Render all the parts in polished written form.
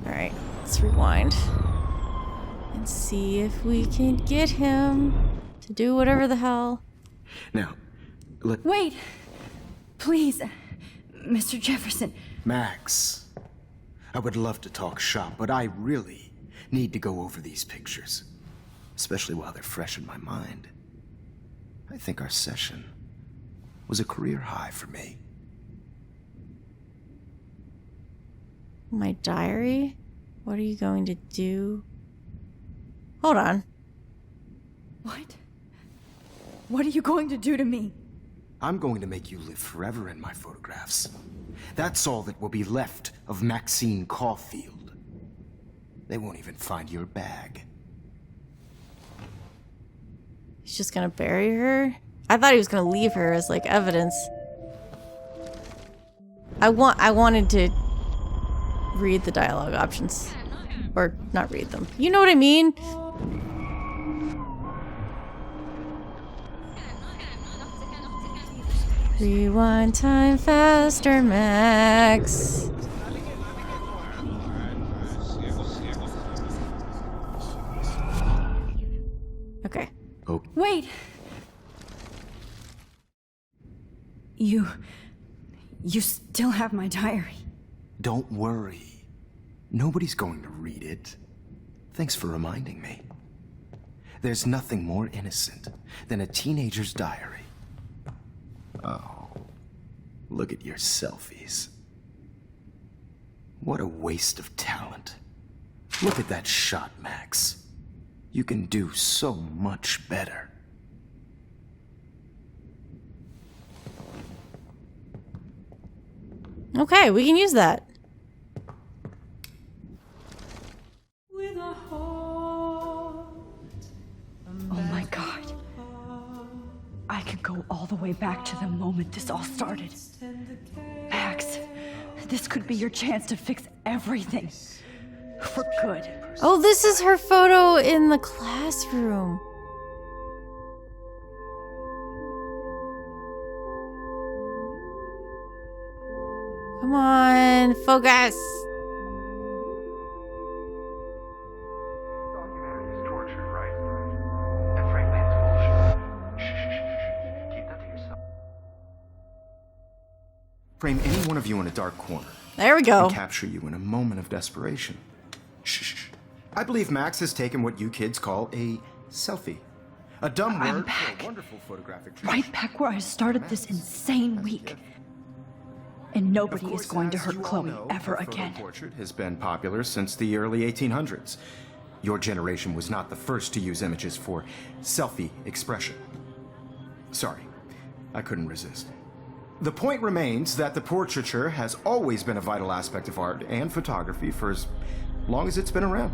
Alright, let's rewind. And see if we can get him to do whatever the hell. Now, Wait! Please, Mr. Jefferson. Max, I would love to talk shop, but I really need to go over these pictures. Especially while they're fresh in my mind. I think our session was a career high for me. My diary? What are you going to do? Hold on. What? What are you going to do to me? I'm going to make you live forever in my photographs. That's all that will be left of Maxine Caulfield. They won't even find your bag. He's just gonna bury her? I thought he was gonna leave her as like evidence. I wanted to read the dialogue options. Or not read them. You know what I mean? Rewind time faster, Max. Okay. Oh. Wait! You still have my diary. Don't worry. Nobody's going to read it. Thanks for reminding me. There's nothing more innocent than a teenager's diary. Oh, look at your selfies. What a waste of talent. Look at that shot, Max. You can do so much better. Okay, we can use that. Oh my god. I could go all the way back to the moment this all started. Max, this could be your chance to fix everything. For good. Oh, this is her photo in the classroom. Come on, focus. Frame any one of you in a dark corner. There we go. And capture you in a moment of desperation. Shh. I believe Max has taken what you kids call a selfie. A dumb word for a wonderful photographic trick. Right back where I started this insane week. And nobody is going to hurt Chloe ever again. Portrait has been popular since the early 1800s. Your generation was not the first to use images for selfie expression. Sorry, I couldn't resist. The point remains that the portraiture has always been a vital aspect of art and photography for as long as it's been around.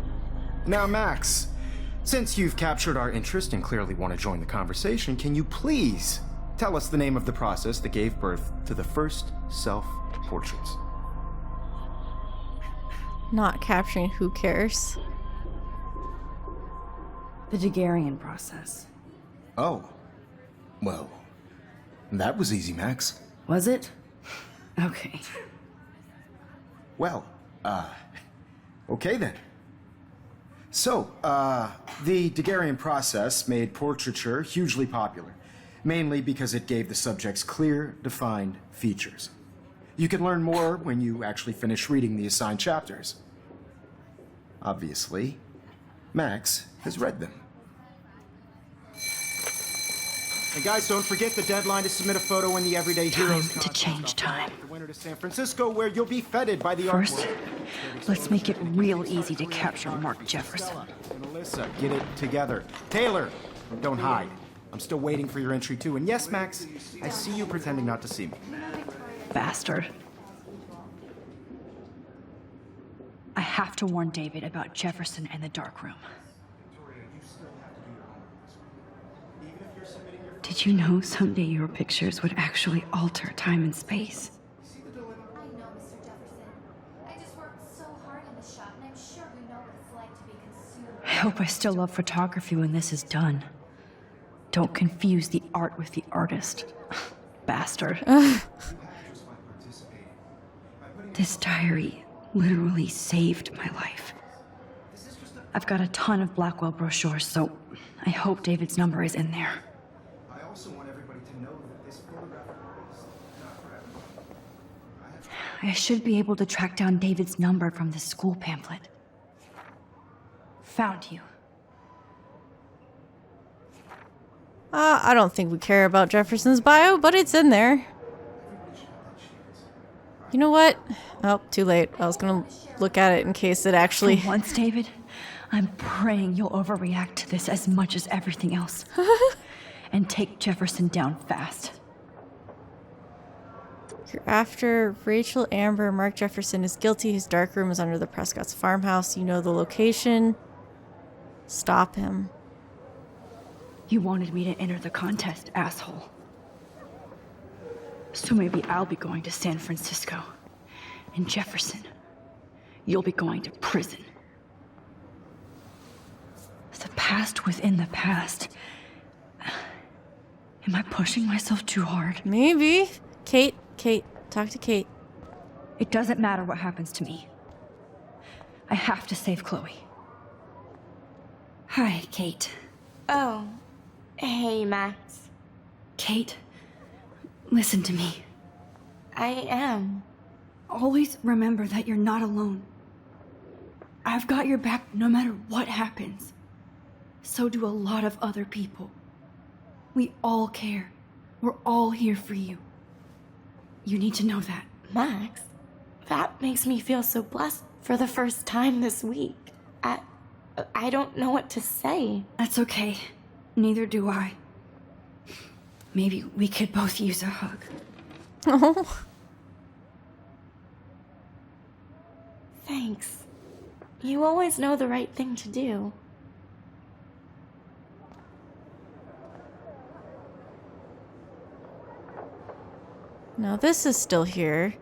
Now, Max, since you've captured our interest and clearly want to join the conversation, can you please tell us the name of the process that gave birth to the first self-portraits? Not capturing who cares. The Daguerrean process. Oh. Well, that was easy, Max. Was it? Okay. Well, okay then. So, the Daguerrean process made portraiture hugely popular, mainly because it gave the subjects clear, defined features. You can learn more when you actually finish reading the assigned chapters. Obviously, Max has read them. And guys, don't forget the deadline to submit a photo in the Everyday Heroes Time to change time. The winner to San Francisco, where you'll be feted by the First, artwork. let's make it real easy to capture Mark Jefferson. And Alyssa, get it together. Taylor, don't hide. I'm still waiting for your entry too. And yes, Max, I see you pretending not to see me. Bastard. I have to warn David about Jefferson and the dark room. Did you know someday your pictures would actually alter time and space? I know, Mr. Jefferson. I just worked so hard on the shot, and I'm sure we know what it's like to be consumed. I hope I still love photography when this is done. Don't confuse the art with the artist. Bastard. This diary literally saved my life. I've got a ton of Blackwell brochures, so I hope David's number is in there. I also want everybody to know that this photograph is not for everyone. I should be able to track down David's number from the school pamphlet. Found you. I don't think we care about Jefferson's bio, but it's in there. You know what? Oh, too late. I was gonna look at it in case it actually... For once, David, I'm praying you'll overreact to this as much as everything else. And take Jefferson down fast. You're after Rachel Amber. Mark Jefferson is guilty. His dark room is under the Prescott's farmhouse. You know the location. Stop him. You wanted me to enter the contest, asshole. So maybe I'll be going to San Francisco. And Jefferson, you'll be going to prison. The past within the past. Am I pushing myself too hard? Maybe. Kate, talk to Kate. It doesn't matter what happens to me. I have to save Chloe. Hi, Kate. Oh. Hey, Max. Kate, listen to me. I am. Always remember that you're not alone. I've got your back no matter what happens. So do a lot of other people. We all care. We're all here for you. You need to know that. Max, that makes me feel so blessed for the first time this week. I don't know what to say. That's okay. Neither do I. Maybe we could both use a hug. Oh. Thanks. You always know the right thing to do. Now this is still here.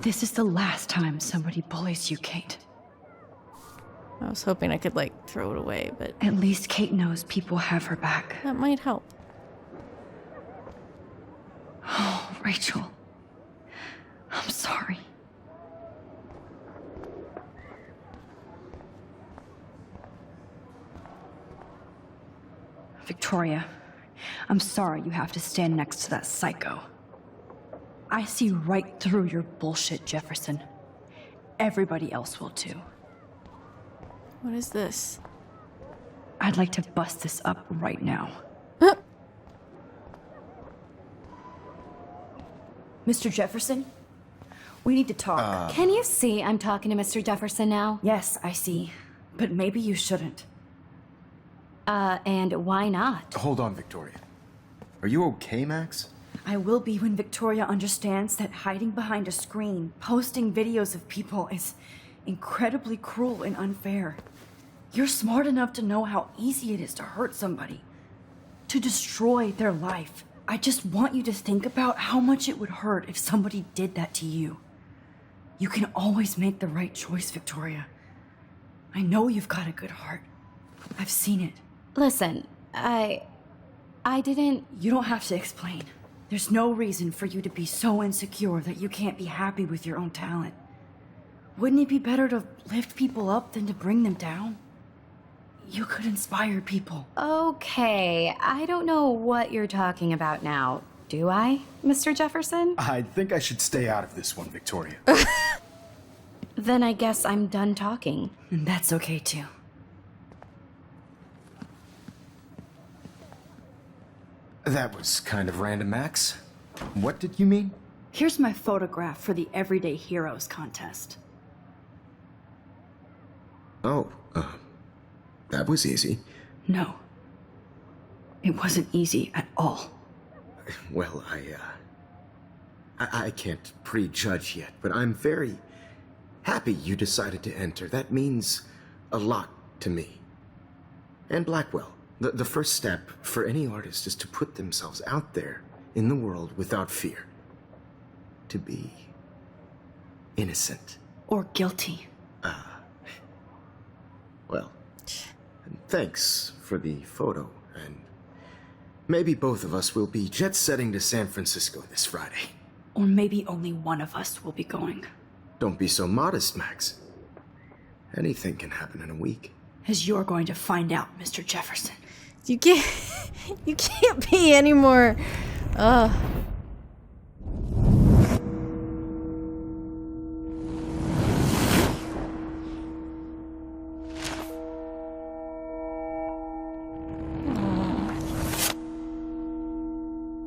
This is the last time somebody bullies you, Kate. I was hoping I could, like, throw it away, but At least Kate knows people have her back. that might help. Oh, Rachel. I'm sorry. Victoria, I'm sorry you have to stand next to that psycho. I see right through your bullshit, Jefferson. Everybody else will too. What is this? I'd like to bust this up right now. Mr. Jefferson? We need to talk. Can you see I'm talking to Mr. Jefferson now? Yes, I see. But maybe you shouldn't. And why not? Hold on, Victoria. Are you okay, Max? I will be when Victoria understands that hiding behind a screen, posting videos of people is incredibly cruel and unfair. You're smart enough to know how easy it is to hurt somebody, to destroy their life. I just want you to think about how much it would hurt if somebody did that to you. You can always make the right choice, Victoria. I know you've got a good heart. I've seen it. Listen, I didn't... You don't have to explain. There's no reason for you to be so insecure that you can't be happy with your own talent. Wouldn't it be better to lift people up than to bring them down? You could inspire people. Okay, I don't know what you're talking about now. Do I, Mr. Jefferson? I think I should stay out of this one, Victoria. Then I guess I'm done talking. And that's okay too. That was kind of random, Max. What did you mean? Here's my photograph for the Everyday Heroes contest. Oh, that was easy. No. It wasn't easy at all. Well, I can't prejudge yet, but I'm very happy you decided to enter. That means a lot to me. And Blackwell. The first step for any artist is to put themselves out there in the world without fear. To be innocent. Or guilty. Well, thanks for the photo, and maybe both of us will be jet-setting to San Francisco this Friday. Or maybe only one of us will be going. Don't be so modest, Max. Anything can happen in a week. As you're going to find out, Mr. Jefferson. You can't, you can't be anymore. Ugh.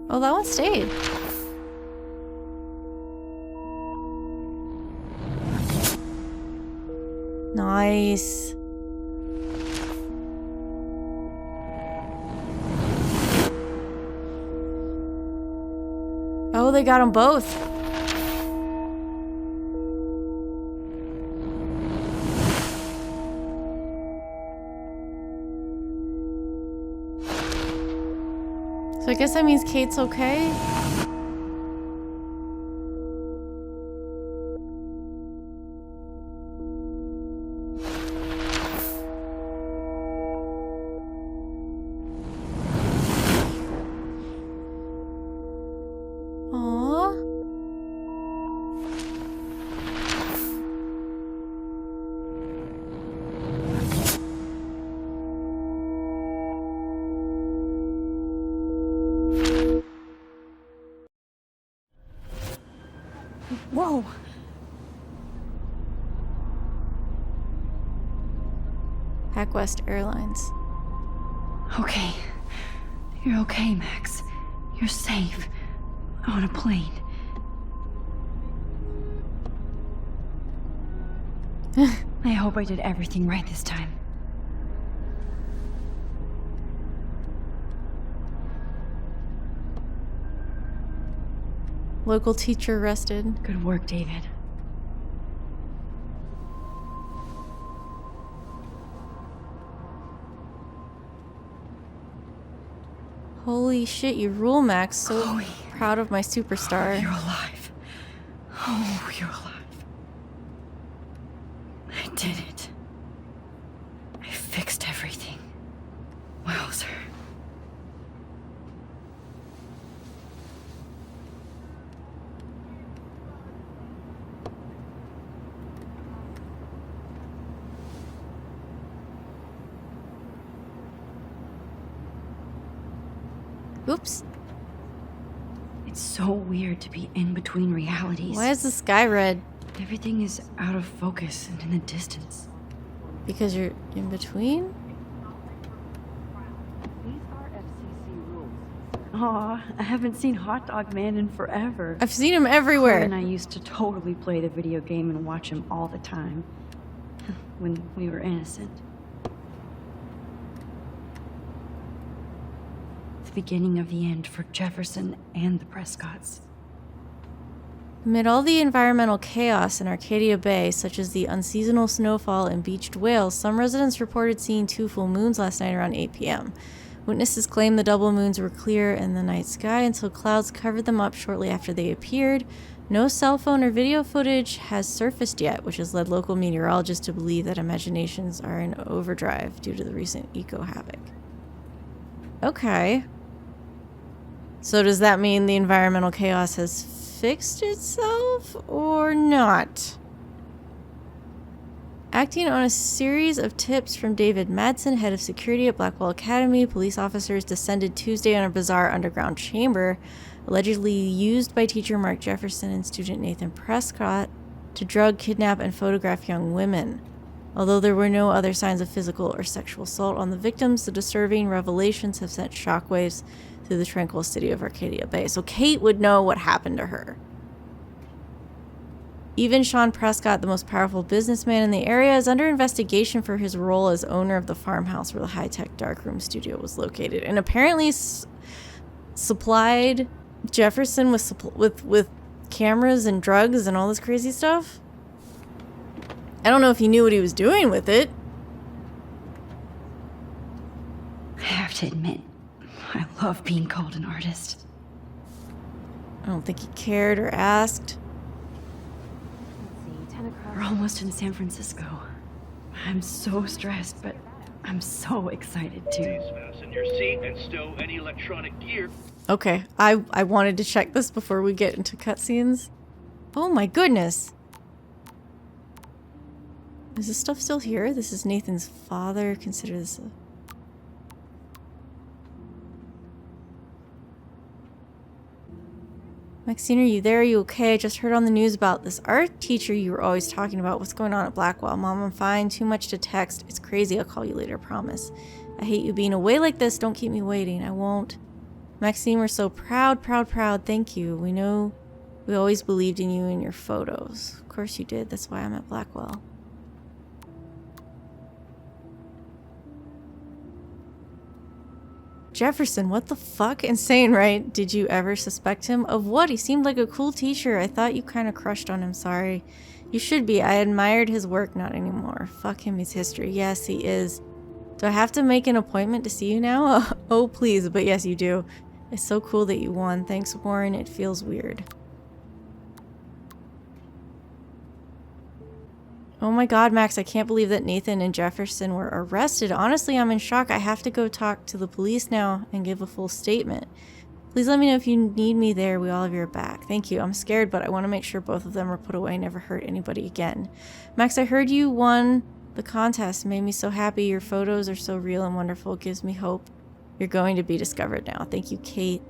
Oh, that one stayed. Nice. Oh, they got them both. So I guess that means Kate's okay? Aww. Whoa! PacWest Airlines. Okay. You're okay, Max. You're safe. On a plane. I hope I did everything right this time. Local teacher arrested. Good work, David. Holy shit, you rule, Max. So Chloe. proud of my superstar. You're alive. Oh, you're alive. I did it. I fixed everything. Wowzer. Oops. It's so weird to be in between realities. Why is the sky red? Everything is out of focus and in the distance. Because you're in between? These are FCC rules. Aw, I haven't seen Hot Dog Man in forever. I've seen him everywhere. And I used to totally play the video game and watch him all the time. When we were innocent. The beginning of the end for Jefferson and the Prescotts. Amid all the environmental chaos in Arcadia Bay, such as the unseasonal snowfall and beached whales, some residents reported seeing 2 full moons last night around 8 p.m. Witnesses claim the double moons were clear in the night sky until clouds covered them up shortly after they appeared. No cell phone or video footage has surfaced yet, which has led local meteorologists to believe that imaginations are in overdrive due to the recent eco-havoc. Okay. So does that mean the environmental chaos has fixed itself or not? Acting on a series of tips from David Madsen, head of security at Blackwell Academy, police officers descended Tuesday on a bizarre underground chamber allegedly used by teacher Mark Jefferson and student Nathan Prescott to drug, kidnap, and photograph young women. Although there were no other signs of physical or sexual assault on the victims, the disturbing revelations have sent shockwaves through the tranquil city of Arcadia Bay. So Kate would know what happened to her. Even Sean Prescott, the most powerful businessman in the area, is under investigation for his role as owner of the farmhouse where the high-tech darkroom studio was located, and apparently supplied Jefferson with cameras and drugs and all this crazy stuff. I don't know if he knew what he was doing with it. I have to admit, I love being called an artist. I don't think he cared or asked. We're almost in San Francisco. I'm so stressed, but I'm so excited too. Please fasten your seat and stow any electronic gear. Okay, I wanted to check this before we get into cutscenes. Oh my goodness. Is this stuff still here? This is Nathan's father. Consider this a... Maxine, are you there? Are you okay? I just heard on the news about this art teacher you were always talking about. What's going on at Blackwell? Mom, I'm fine. Too much to text. It's crazy. I'll call you later, promise. I hate you being away like this. Don't keep me waiting. I won't. Maxine, we're so proud, proud, proud. Thank you. We know we always believed in you and your photos. Of course you did. That's why I'm at Blackwell. Jefferson, what the fuck? Insane, right? Did you ever suspect him? Of what? He seemed like a cool teacher. I thought you kind of crushed on him. Sorry. You should be. I admired his work. Not anymore. Fuck him. He's history. Yes, he is. Do I have to make an appointment to see you now? Oh, please. But yes, you do. It's so cool that you won. Thanks, Warren. It feels weird. Oh my god, Max, I can't believe that Nathan and Jefferson were arrested. Honestly, I'm in shock. I have to go talk to the police now and give a full statement. Please let me know if you need me there. We all have your back. Thank you. I'm scared, but I want to make sure both of them are put away and never hurt anybody again. Max, I heard you won the contest. It made me so happy. Your photos are so real and wonderful. It gives me hope. You're going to be discovered now. Thank you, Kate.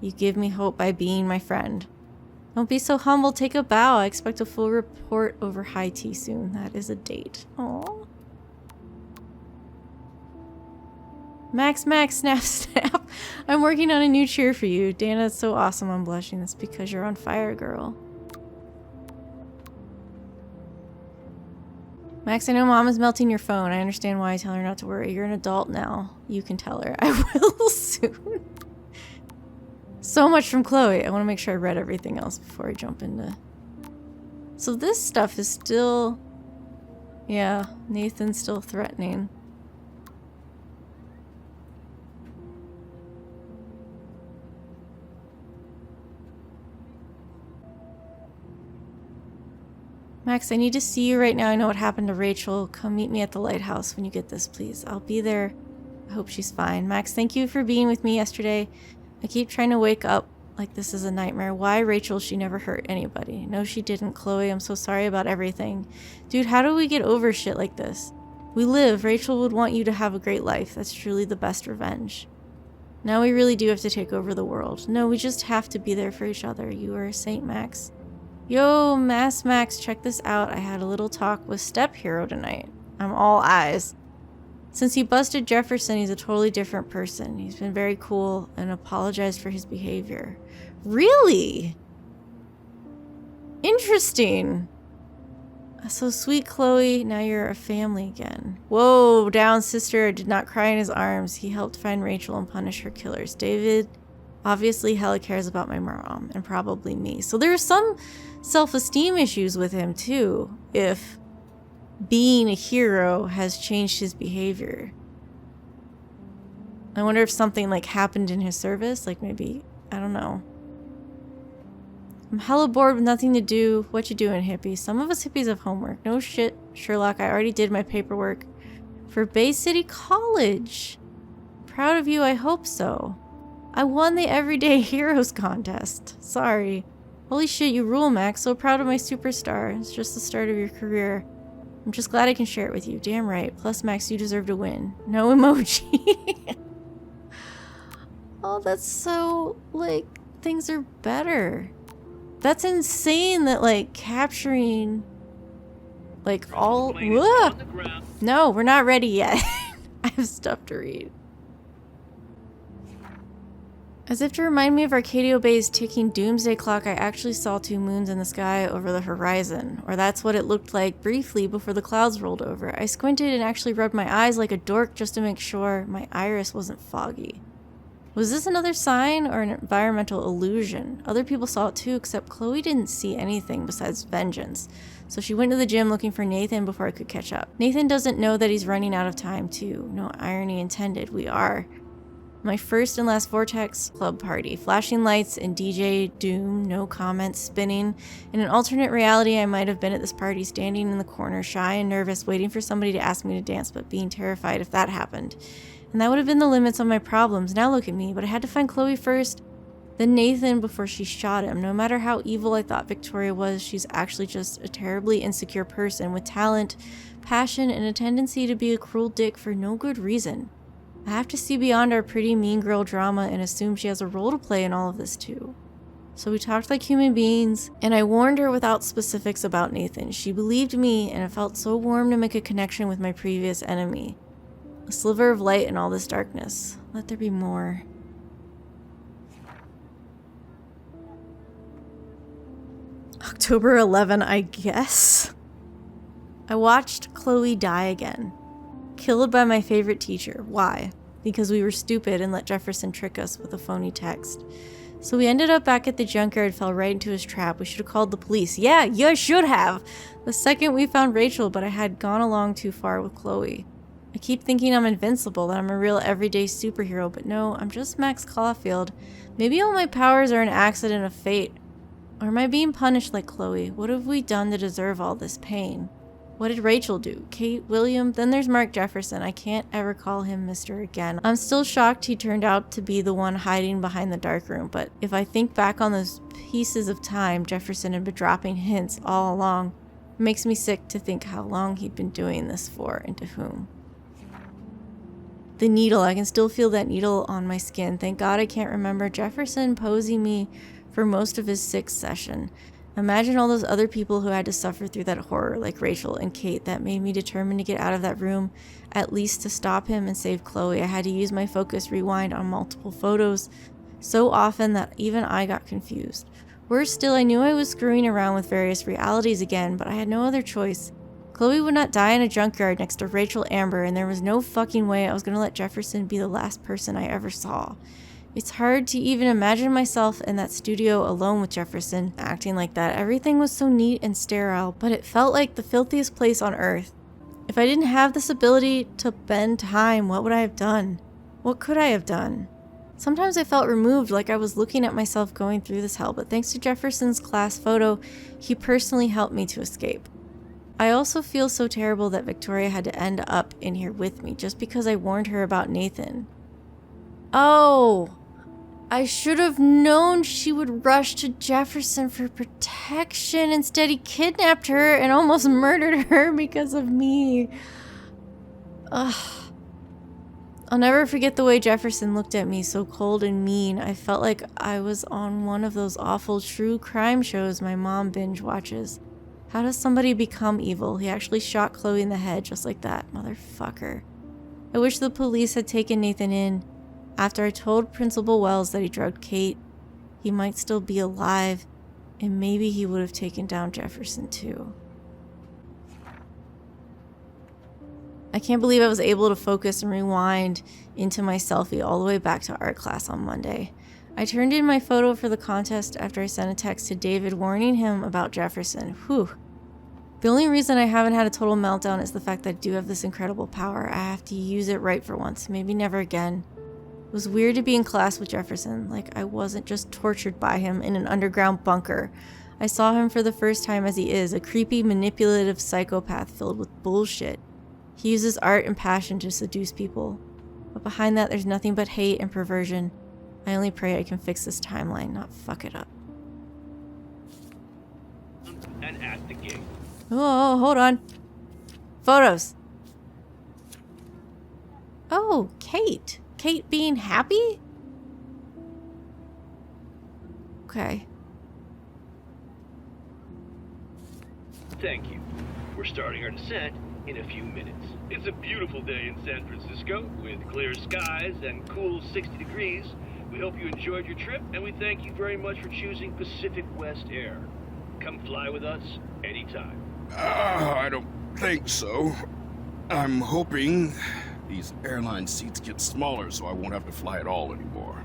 You give me hope by being my friend. Don't be so humble. Take a bow. I expect a full report over high tea soon. That is a date. Aww. Max, snap, snap. I'm working on a new cheer for you. Dana, it's so awesome. I'm blushing. That's because you're on fire, girl. Max, I know Mom is melting your phone. I understand why. I tell her not to worry. You're an adult now. You can tell her. I will soon. So much from Chloe. I want to make sure I read everything else before I jump into... So this stuff is still... Yeah, Nathan's still threatening. Max, I need to see you right now. I know what happened to Rachel. Come meet me at the lighthouse when you get this, please. I'll be there. I hope she's fine. Max, thank you for being with me yesterday. I keep trying to wake up like this is a nightmare. Why, Rachel? She never hurt anybody. No, she didn't, Chloe. I'm so sorry about everything. Dude, how do we get over shit like this? We live. Rachel would want you to have a great life. That's truly the best revenge. Now we really do have to take over the world. No, we just have to be there for each other. You are a saint, Max. Yo, Max, check this out. I had a little talk with Step Hero tonight. I'm all eyes. Since he busted Jefferson, he's a totally different person. He's been very cool and apologized for his behavior. Really? Interesting. So sweet, Chloe. Now you're a family again. Whoa, down, sister. I did not cry in his arms. He helped find Rachel and punish her killers. David obviously hella cares about my mom and probably me. So there's some self-esteem issues with him too, if being a hero has changed his behavior. I wonder if something like happened in his service, like maybe, I don't know. I'm hella bored with nothing to do. What you doing, hippie? Some of us hippies have homework. No shit, Sherlock. I already did my paperwork for Bay City College. Proud of you, I hope so. I won the Everyday Heroes contest. Sorry. Holy shit, you rule, Max. So proud of my superstar. It's just the start of your career. I'm just glad I can share it with you. Damn right. Plus, Max, you deserve to win. No emoji. Oh, that's so, like, things are better. That's insane that, like, capturing, like, all... No, we're not ready yet. I have stuff to read. As if to remind me of Arcadia Bay's ticking doomsday clock, I actually saw 2 moons in the sky over the horizon. Or that's what it looked like briefly before the clouds rolled over. I squinted and actually rubbed my eyes like a dork just to make sure my iris wasn't foggy. Was this another sign or an environmental illusion? Other people saw it too, except Chloe didn't see anything besides vengeance. So she went to the gym looking for Nathan before I could catch up. Nathan doesn't know that he's running out of time too. No irony intended, we are. My first and last Vortex club party. Flashing lights and DJ Doom, no comments, spinning. In an alternate reality, I might have been at this party standing in the corner, shy and nervous, waiting for somebody to ask me to dance, but being terrified if that happened. And that would have been the limits on my problems. Now look at me, but I had to find Chloe first. Then Nathan before she shot him. No matter how evil I thought Victoria was, she's actually just a terribly insecure person with talent, passion, and a tendency to be a cruel dick for no good reason. I have to see beyond our pretty mean girl drama and assume she has a role to play in all of this too. So we talked like human beings, and I warned her without specifics about Nathan. She believed me, and it felt so warm to make a connection with my previous enemy. A sliver of light in all this darkness. Let there be more. October 11, I guess? I watched Chloe die again. Killed by my favorite teacher. Why? Because we were stupid and let Jefferson trick us with a phony text. So we ended up back at the junkyard, fell right into his trap. We should have called the police. Yeah, you should have! The second we found Rachel, but I had gone along too far with Chloe. I keep thinking I'm invincible, that I'm a real everyday superhero, but no, I'm just Max Caulfield. Maybe all my powers are an accident of fate. Or am I being punished like Chloe? What have we done to deserve all this pain? What did Rachel do? Kate, William? Then there's Mark Jefferson. I can't ever call him Mr. again. I'm still shocked he turned out to be the one hiding behind the darkroom, but if I think back on those pieces of time Jefferson had been dropping hints all along, it makes me sick to think how long he'd been doing this for and to whom. The needle. I can still feel that needle on my skin. Thank God I can't remember Jefferson posing me for most of his 6th session. Imagine all those other people who had to suffer through that horror, like Rachel and Kate. That made me determined to get out of that room, at least to stop him and save Chloe. I had to use my focus rewind on multiple photos so often that even I got confused. Worse still, I knew I was screwing around with various realities again, but I had no other choice. Chloe would not die in a junkyard next to Rachel Amber, and there was no fucking way I was going to let Jefferson be the last person I ever saw. It's hard to even imagine myself in that studio alone with Jefferson, acting like that. Everything was so neat and sterile, but it felt like the filthiest place on earth. If I didn't have this ability to bend time, what would I have done? What could I have done? Sometimes I felt removed, like I was looking at myself going through this hell, but thanks to Jefferson's class photo, he personally helped me to escape. I also feel so terrible that Victoria had to end up in here with me just because I warned her about Nathan. Oh! I should have known she would rush to Jefferson for protection. Instead, he kidnapped her and almost murdered her because of me. Ugh. I'll never forget the way Jefferson looked at me, so cold and mean. I felt like I was on one of those awful true crime shows my mom binge watches. How does somebody become evil? He actually shot Chloe in the head just like that, motherfucker. I wish the police had taken Nathan in. After I told Principal Wells that he drugged Kate, he might still be alive, and maybe he would have taken down Jefferson too. I can't believe I was able to focus and rewind into my selfie all the way back to art class on Monday. I turned in my photo for the contest after I sent a text to David warning him about Jefferson. Whew. The only reason I haven't had a total meltdown is the fact that I do have this incredible power. I have to use it right for once, maybe never again. It was weird to be in class with Jefferson, like I wasn't just tortured by him in an underground bunker. I saw him for the first time as he is, a creepy, manipulative psychopath filled with bullshit. He uses art and passion to seduce people, but behind that there's nothing but hate and perversion. I only pray I can fix this timeline, not fuck it up. And at the gate. Oh, hold on. Photos. Oh, Kate. Kate being happy? Okay. Thank you. We're starting our descent in a few minutes. It's a beautiful day in San Francisco with clear skies and cool 60 degrees. We hope you enjoyed your trip, and we thank you very much for choosing Pacific West Air. Come fly with us anytime. I don't think so. I'm hoping these airline seats get smaller so I won't have to fly at all anymore.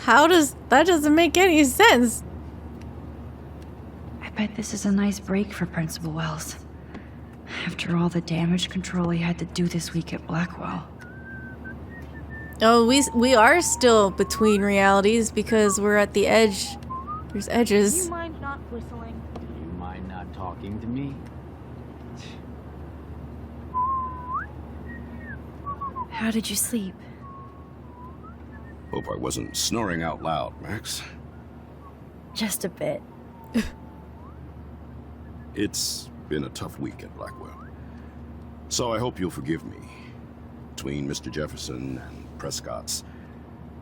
That doesn't make any sense. I bet this is a nice break for Principal Wells. After all the damage control he had to do this week at Blackwell. Oh, we are still between realities because we're at the edge. There's edges. Do you mind not whistling? Do you mind not talking to me? How did you sleep? Hope I wasn't snoring out loud, Max. Just a bit. It's been a tough week at Blackwell. So I hope you'll forgive me. Between Mr. Jefferson and Prescott's,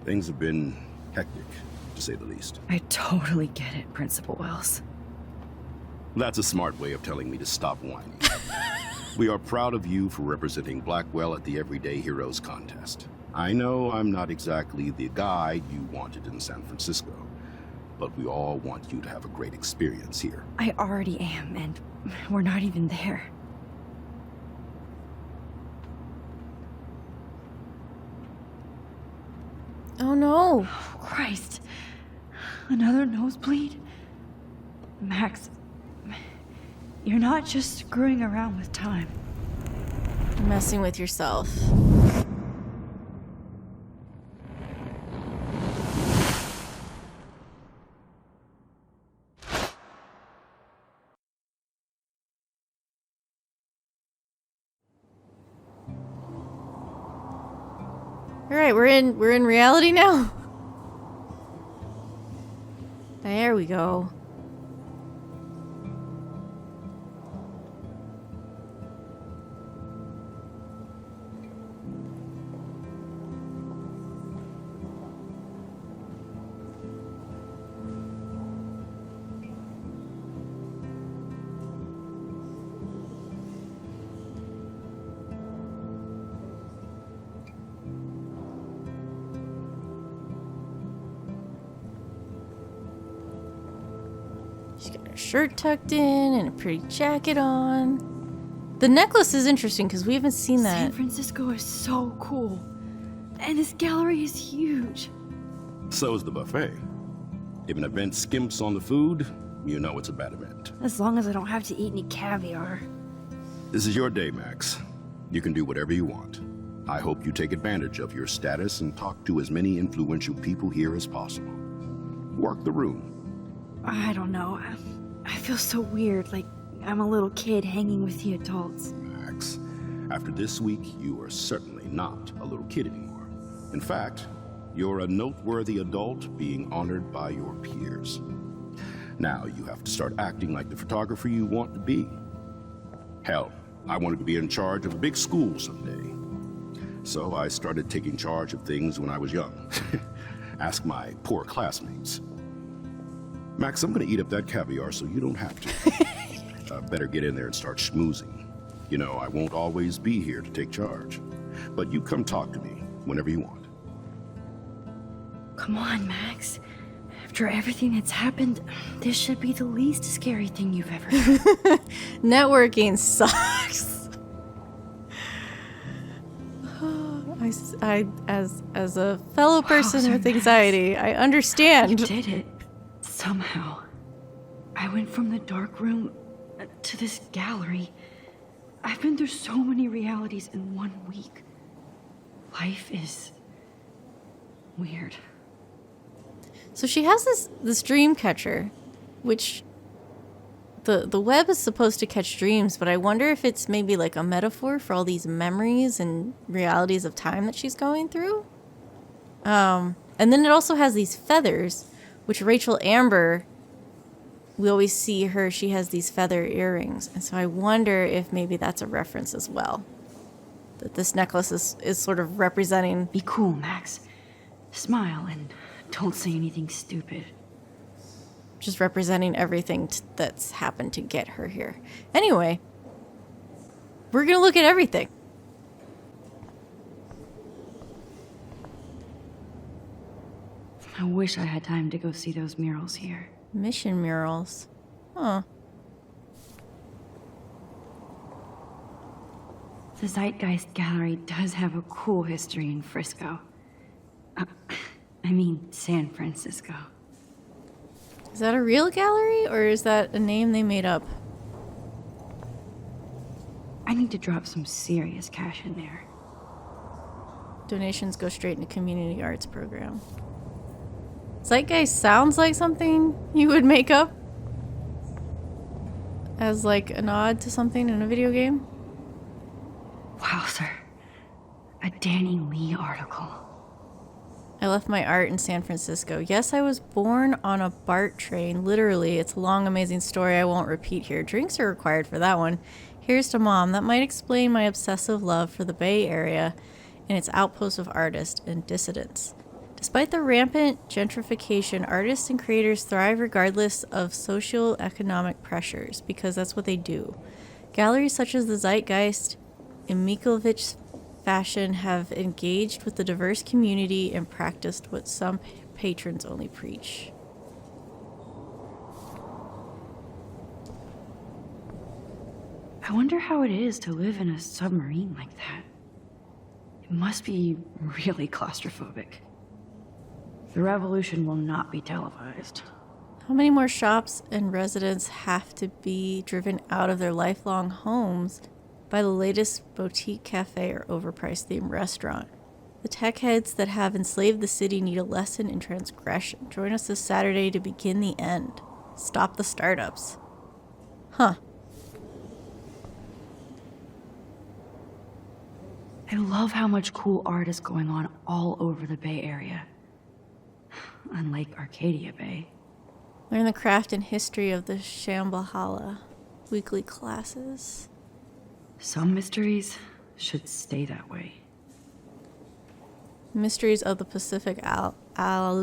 things have been hectic, to say the least. I totally get it, Principal Wells. That's a smart way of telling me to stop whining. We are proud of you for representing Blackwell at the Everyday Heroes contest. I know I'm not exactly the guy you wanted in San Francisco, but we all want you to have a great experience here. I already am, and we're not even there. Oh no. Oh, Christ. Another nosebleed? Max, you're not just screwing around with time. You're messing with yourself. Alright, we're in reality now. There we go. She's got her shirt tucked in and a pretty jacket on. The necklace is interesting because we haven't seen that. San Francisco is so cool. And this gallery is huge. So is the buffet. If an event skimps on the food, you know it's a bad event. As long as I don't have to eat any caviar. This is your day, Max. You can do whatever you want. I hope you take advantage of your status and talk to as many influential people here as possible. Work the room. I don't know. I feel so weird, like I'm a little kid hanging with the adults. Max, after this week, you are certainly not a little kid anymore. In fact, you're a noteworthy adult being honored by your peers. Now you have to start acting like the photographer you want to be. Hell, I wanted to be in charge of a big school someday. So I started taking charge of things when I was young. Ask my poor classmates. Max, I'm gonna eat up that caviar so you don't have to. Better get in there and start schmoozing. You know, I won't always be here to take charge. But you come talk to me whenever you want. Come on, Max. After everything that's happened, this should be the least scary thing you've ever done. Networking sucks. As a fellow person with anxiety, I understand. You did it. Somehow. I went from the dark room to this gallery. I've been through so many realities in 1 week. Life is weird. So she has this dream catcher, which the web is supposed to catch dreams, but I wonder if it's maybe like a metaphor for all these memories and realities of time that she's going through. And then it also has these feathers, which Rachel Amber, we always see her, she has these feather earrings. And so I wonder if maybe that's a reference as well. That this necklace is sort of representing... Be cool, Max. Smile and don't say anything stupid. Just representing everything that's happened to get her here. Anyway, we're going to look at everything. I wish I had time to go see those murals here. Mission murals. Huh. The Zeitgeist Gallery does have a cool history in Frisco. I mean, San Francisco. Is that a real gallery, or is that a name they made up? I need to drop some serious cash in there. Donations go straight into community arts program. Zeitgeist sounds like something you would make up as like a nod to something in a video game. Wow, sir. A Danny Lee article. I left my art in San Francisco. Yes, I was born on a BART train, literally. It's a long, amazing story I won't repeat here. Drinks are required for that one. Here's to Mom. That might explain my obsessive love for the Bay Area and its outposts of artists and dissidents. Despite the rampant gentrification, artists and creators thrive regardless of socio-economic pressures, because that's what they do. Galleries such as the Zeitgeist in Mikovich's fashion have engaged with the diverse community and practiced what some patrons only preach. I wonder how it is to live in a submarine like that. It must be really claustrophobic. The revolution will not be televised. How many more shops and residents have to be driven out of their lifelong homes by the latest boutique cafe or overpriced themed restaurant? The tech heads that have enslaved the city need a lesson in transgression. Join us this Saturday to begin the end. Stop the startups. Huh. I love how much cool art is going on all over the Bay Area. Unlike Arcadia Bay. Learn the craft and history of the Shambhala. Weekly classes. Some mysteries should stay that way. Mysteries of the Pacific Islands.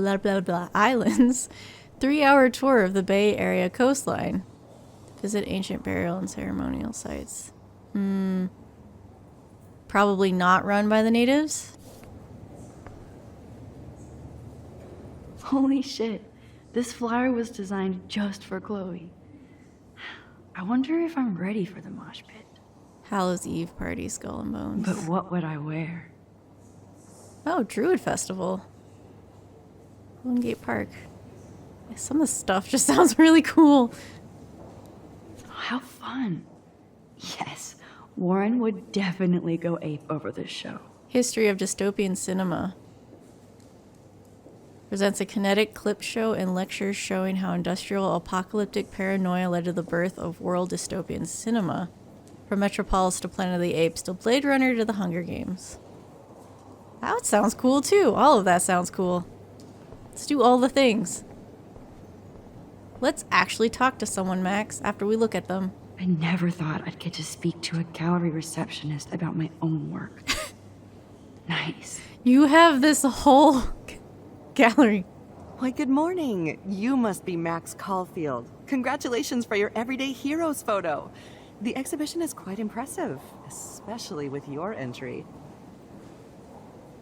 3-hour tour of the Bay Area coastline. Visit ancient burial and ceremonial sites. Probably not run by the natives. Holy shit. This flyer was designed just for Chloe. I wonder if I'm ready for the mosh pit. Hallows Eve party, Skull and Bones. But what would I wear? Oh, Druid Festival. Golden Gate Park. Some of the stuff just sounds really cool. How fun. Yes, Warren would definitely go ape over this show. History of Dystopian Cinema. Presents a kinetic clip show and lectures showing how industrial apocalyptic paranoia led to the birth of world dystopian cinema. From Metropolis to Planet of the Apes to Blade Runner to the Hunger Games. That sounds cool too. All of that sounds cool. Let's do all the things. Let's actually talk to someone, Max, after we look at them. I never thought I'd get to speak to a gallery receptionist about my own work. Nice. You have this whole gallery. Why, good morning. You must be Max Caulfield. Congratulations for your Everyday Heroes photo. The exhibition is quite impressive, especially with your entry.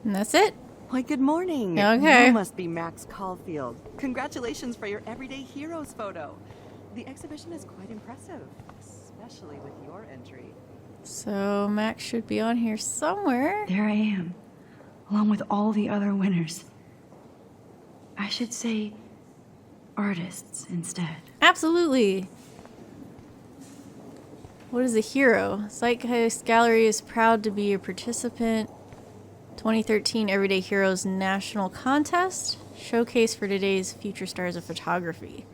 And that's it? Why, good morning. Okay. You must be Max Caulfield. Congratulations for your Everyday Heroes photo. The exhibition is quite impressive, especially with your entry. So Max should be on here somewhere. There I am, along with all the other winners. I should say artists instead. Absolutely. What is a hero? Zeitgeist Gallery is proud to be a participant. 2013 Everyday Heroes National Contest. Showcase for today's future stars of photography.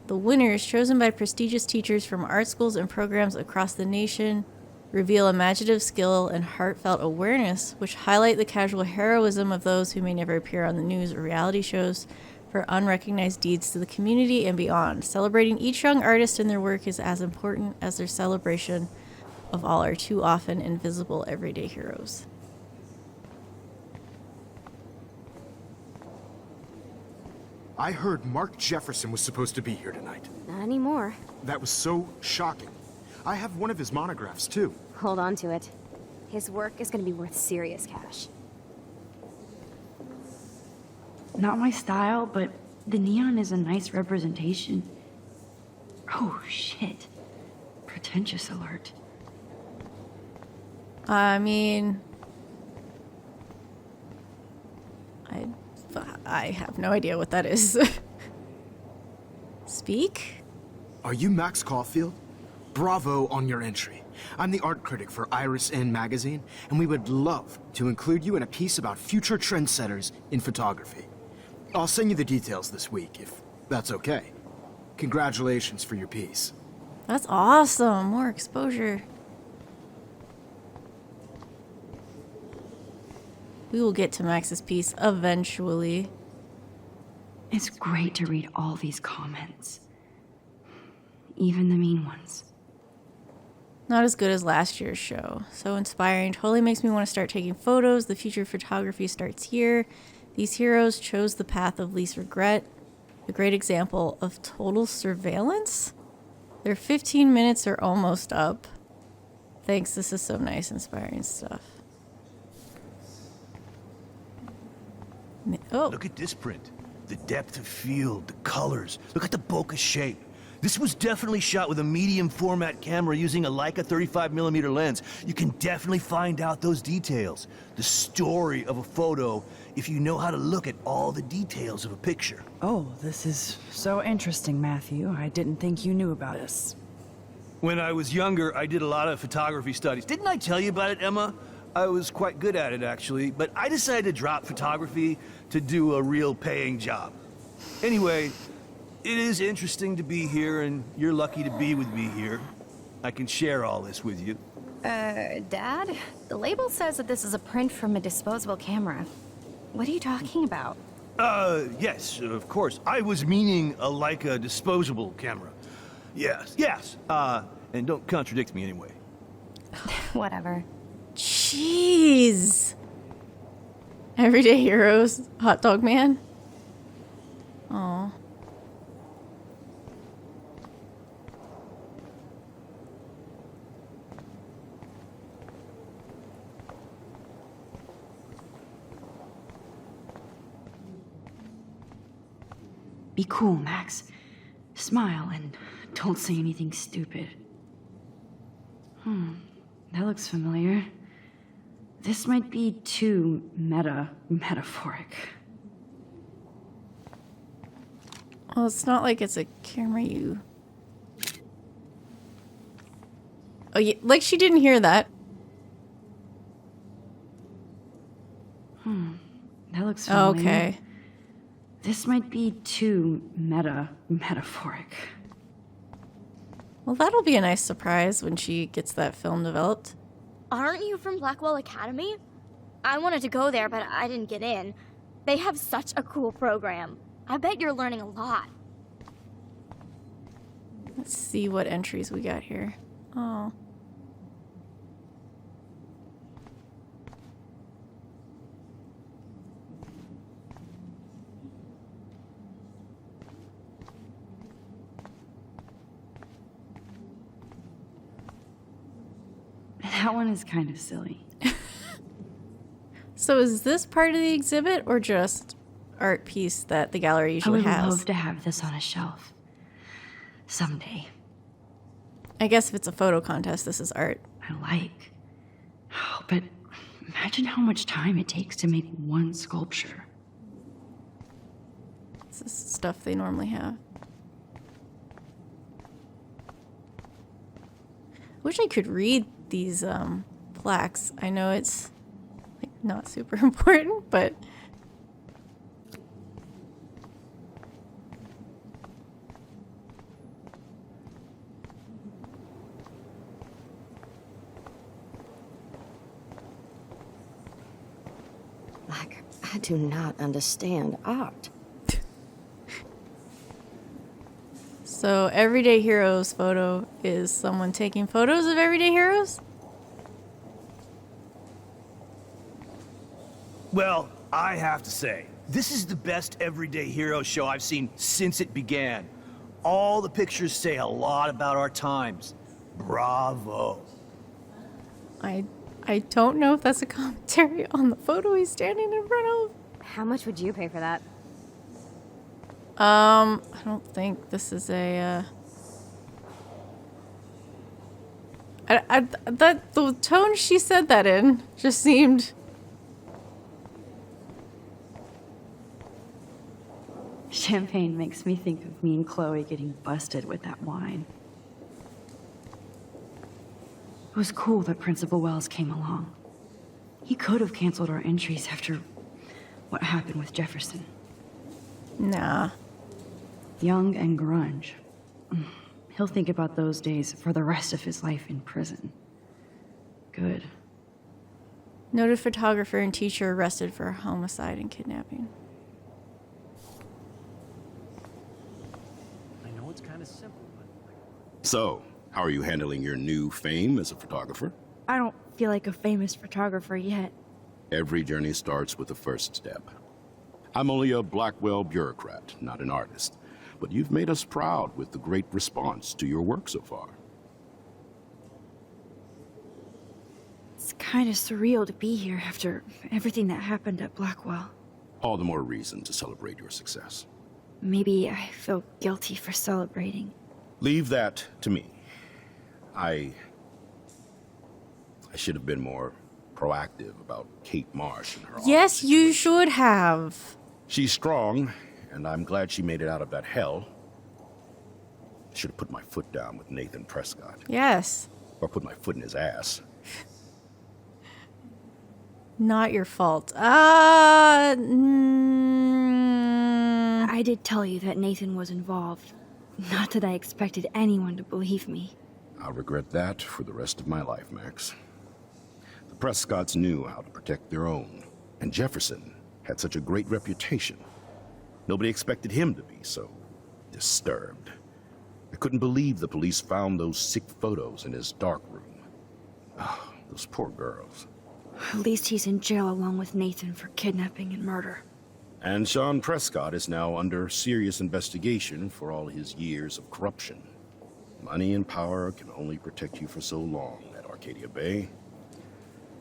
The winners, chosen by prestigious teachers from art schools and programs across the nation, reveal imaginative skill and heartfelt awareness, which highlight the casual heroism of those who may never appear on the news or reality shows for unrecognized deeds to the community and beyond. Celebrating each young artist and their work is as important as their celebration of all our too often invisible everyday heroes. I heard Mark Jefferson was supposed to be here tonight. Not anymore. That was so shocking. I have one of his monographs, too. Hold on to it. His work is going to be worth serious cash. Not my style, but the neon is a nice representation. Oh, shit. Pretentious alert. I mean, I have no idea what that is. Speak? Are you Max Caulfield? Bravo on your entry. I'm the art critic for Iris N magazine, and we would love to include you in a piece about future trendsetters in photography. I'll send you the details this week, if that's okay. Congratulations for your piece. That's awesome. More exposure. We will get to Max's piece eventually. It's great to read all these comments. Even the mean ones. Not as good as last year's show. So inspiring. Totally makes me want to start taking photos. The future of photography starts here. These heroes chose the path of least regret. A great example of total surveillance. Their 15 minutes are almost up. Thanks, this is so nice, inspiring stuff. Oh. Look at this print. The depth of field, the colors. Look at the bokeh shape. This was definitely shot with a medium format camera using a Leica 35mm lens. You can definitely find out those details. The story of a photo if you know how to look at all the details of a picture. Oh, this is so interesting, Matthew. I didn't think you knew about this. When I was younger, I did a lot of photography studies. Didn't I tell you about it, Emma? I was quite good at it, actually, but I decided to drop photography to do a real paying job. Anyway, it is interesting to be here, and you're lucky to be with me here. I can share all this with you. Dad? The label says that this is a print from a disposable camera. What are you talking about? Yes, of course. I was meaning a Leica disposable camera. Yes. And don't contradict me anyway. Whatever. Jeez. Everyday Heroes, Hot Dog Man. Aw. Be cool, Max. Smile and don't say anything stupid. That looks familiar. This might be too metaphoric. Well, it's not like it's a camera you... Oh, yeah, like she didn't hear that. That looks familiar. Okay. This might be too metaphoric. Well, that'll be a nice surprise when she gets that film developed. Aren't you from Blackwell Academy? I wanted to go there, but I didn't get in. They have such a cool program. I bet you're learning a lot. Let's see what entries we got here. Oh. That one is kind of silly. So is this part of the exhibit or just art piece that the gallery usually has? I would love to have this on a shelf. Someday. I guess if it's a photo contest, this is art. I like. Oh, but imagine how much time it takes to make one sculpture. This is stuff they normally have. Wish I could read these plaques. I know it's like not super important, but like, I do not understand art. So Everyday Heroes photo is someone taking photos of everyday heroes? Well, I have to say, this is the best Everyday Hero show I've seen since it began. All the pictures say a lot about our times. Bravo. I don't know if that's a commentary on the photo he's standing in front of. How much would you pay for that? I don't think this is a, the tone she said that in just seemed... Champagne makes me think of me and Chloe getting busted with that wine. It was cool that Principal Wells came along. He could have canceled our entries after what happened with Jefferson. Nah. Young and grunge. He'll think about those days for the rest of his life in prison. Good. Noted photographer and teacher arrested for homicide and kidnapping. I know it's kind of simple, but... So, how are you handling your new fame as a photographer? I don't feel like a famous photographer yet. Every journey starts with the first step. I'm only a Blackwell bureaucrat, not an artist. But you've made us proud with the great response to your work so far. It's kind of surreal to be here after everything that happened at Blackwell. All the more reason to celebrate your success. Maybe I feel guilty for celebrating. Leave that to me. I should have been more proactive about Kate Marsh and her Yes, you should have. She's strong, and I'm glad she made it out of that hell. I should have put my foot down with Nathan Prescott. Yes. Or put my foot in his ass. Not your fault. I did tell you that Nathan was involved. Not that I expected anyone to believe me. I'll regret that for the rest of my life, Max. The Prescotts knew how to protect their own, and Jefferson had such a great reputation. Nobody expected him to be so disturbed. I couldn't believe the police found those sick photos in his dark room. Oh, those poor girls. At least he's in jail along with Nathan for kidnapping and murder. And Sean Prescott is now under serious investigation for all his years of corruption. Money and power can only protect you for so long at Arcadia Bay.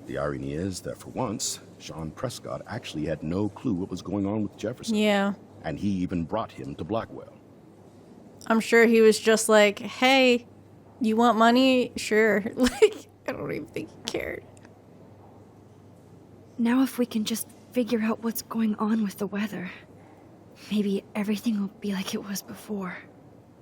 The irony is that for once, Sean Prescott actually had no clue what was going on with Jefferson. Yeah. And he even brought him to Blackwell. I'm sure he was just like, hey, you want money? Sure. Like, I don't even think he cared. Now if we can just figure out what's going on with the weather, maybe everything will be like it was before.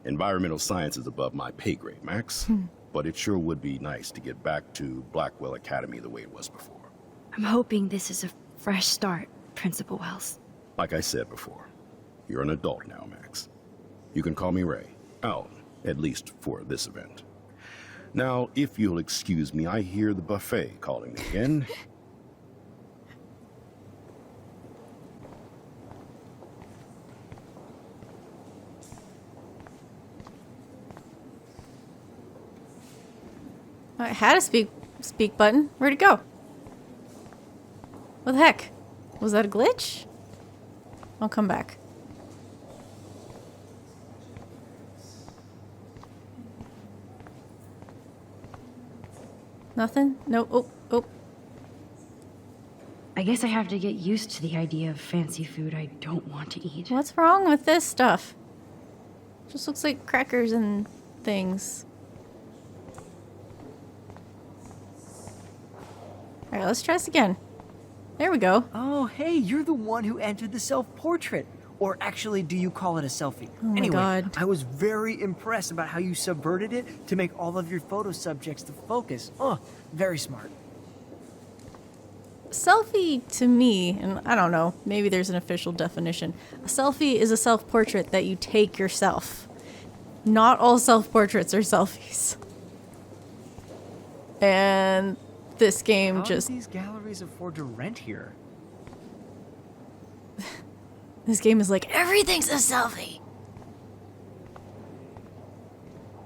Environmental science is above my pay grade, Max. But it sure would be nice to get back to Blackwell Academy the way it was before. I'm hoping this is a fresh start, Principal Wells. Like I said before, you're an adult now, Max. You can call me Ray. Oh, at least for this event. Now, if you'll excuse me, I hear the buffet calling me again. I had a speak button. Where'd it go? What the heck? Was that a glitch? I'll come back. Nothing? No. Oh. I guess I have to get used to the idea of fancy food I don't want to eat. What's wrong with this stuff? Just looks like crackers and things. Alright, let's try this again. There we go. Oh, hey, you're the one who entered the self-portrait. Or actually, do you call it a selfie? Oh my Anyway, God. I was very impressed about how you subverted it to make all of your photo subjects the focus. Oh, very smart. Selfie to me, and I don't know, maybe there's an official definition. A selfie is a self-portrait that you take yourself. Not all self-portraits are selfies. And this game How just... do these galleries afford to rent here? This game is like, everything's a selfie!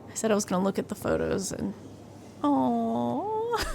I said I was gonna look at the photos and... Aww.